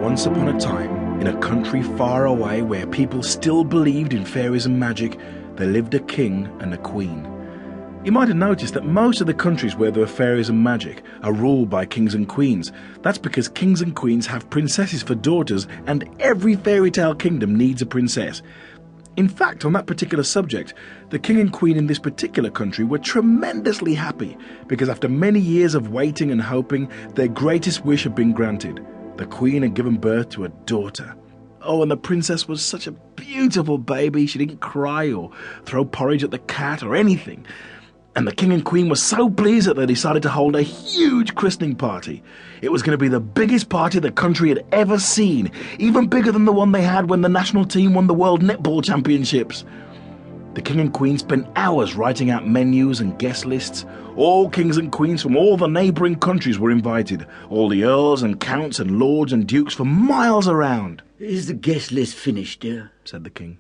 Once upon a time, in a country far away where people still believed in fairies and magic, there lived a king and a queen. You might have noticed that most of the countries where there are fairies and magic are ruled by kings and queens. That's because kings and queens have princesses for daughters, and every fairy tale kingdom needs a princess. In fact, on that particular subject, the king and queen in this particular country were tremendously happy because after many years of waiting and hoping, their greatest wish had been granted. The queen had given birth to a daughter. Oh, and the princess was such a beautiful baby. She didn't cry or throw porridge at the cat or anything. And the king and queen were so pleased that they decided to hold a huge christening party. It was going to be the biggest party the country had ever seen, even bigger than the one they had when the national team won the World Netball Championships. The king and queen spent hours writing out menus and guest lists. All kings and queens from all the neighbouring countries were invited. All the earls and counts and lords and dukes for miles around. "Is the guest list finished, dear?" said the king.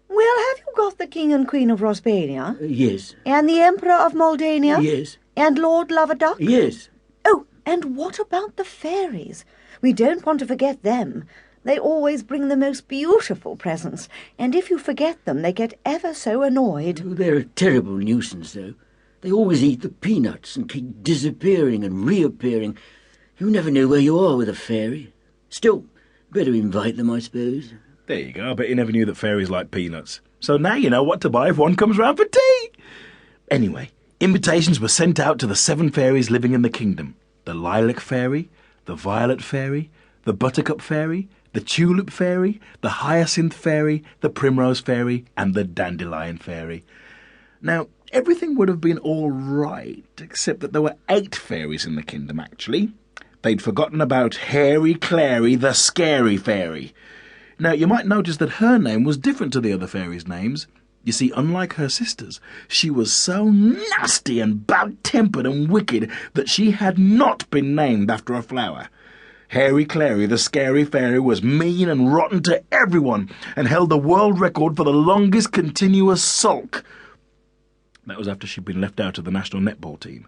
Well, have you got the King and Queen of Rosbania? Yes. And the Emperor of Moldania? Yes. And Lord Loverduck? Yes. Oh, and what about the fairies? We don't want to forget them. They always bring the most beautiful presents, and if you forget them, they get ever so annoyed. They're a terrible nuisance, though. They always eat the peanuts and keep disappearing and reappearing. You never know where you are with a fairy. Still, better invite them, I suppose. There you go. I bet you never knew that fairies like peanuts. So now you know what to buy if one comes round for tea. Anyway, invitations were sent out to the 7 fairies living in the kingdom. The Lilac Fairy, the Violet Fairy, the Buttercup Fairy, the Tulip Fairy, the Hyacinth Fairy, the Primrose Fairy, and the Dandelion Fairy. Now, everything would have been all right, except that there were 8 fairies in the kingdom, actually. They'd forgotten about Hairy Clary, the Scary Fairy. Now, you might notice that her name was different to the other fairies' names. You see, unlike her sisters, she was so nasty and bad-tempered and wicked that she had not been named after a flower. Hairy Clary, the Scary Fairy, was mean and rotten to everyone and held the world record for the longest continuous sulk. That was after she'd been left out of the national netball team.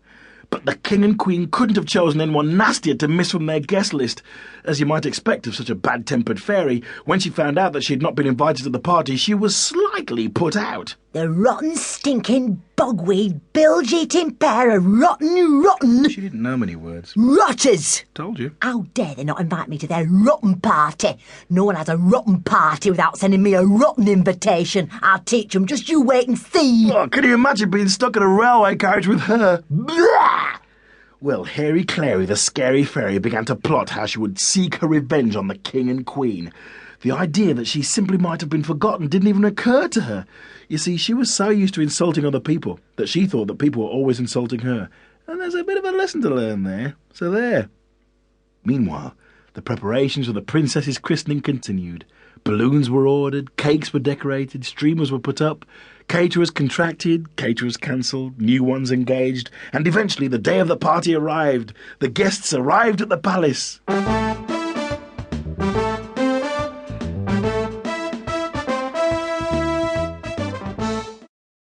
But the king and queen couldn't have chosen anyone nastier to miss from their guest list. As you might expect of such a bad-tempered fairy, when she found out that she had not been invited to the party, she was slightly put out. "The rotten, stinking, bogweed, bilge-eating pair of rotten... She didn't know many words. rotters! Told you. How dare they not invite me to their rotten party? No one has a rotten party without sending me a rotten invitation. I'll teach them, just you wait and see." Oh, can you imagine being stuck in a railway carriage with her? Blah! Well, Hairy Clary, the Scary Fairy, began to plot how she would seek her revenge on the king and queen. The idea that she simply might have been forgotten didn't even occur to her. You see, she was so used to insulting other people that she thought that people were always insulting her. And there's a bit of a lesson to learn there. So there. Meanwhile, the preparations for the princess's christening continued. Balloons were ordered, cakes were decorated, streamers were put up, caterers contracted, caterers cancelled, new ones engaged, and eventually the day of the party arrived. The guests arrived at the palace.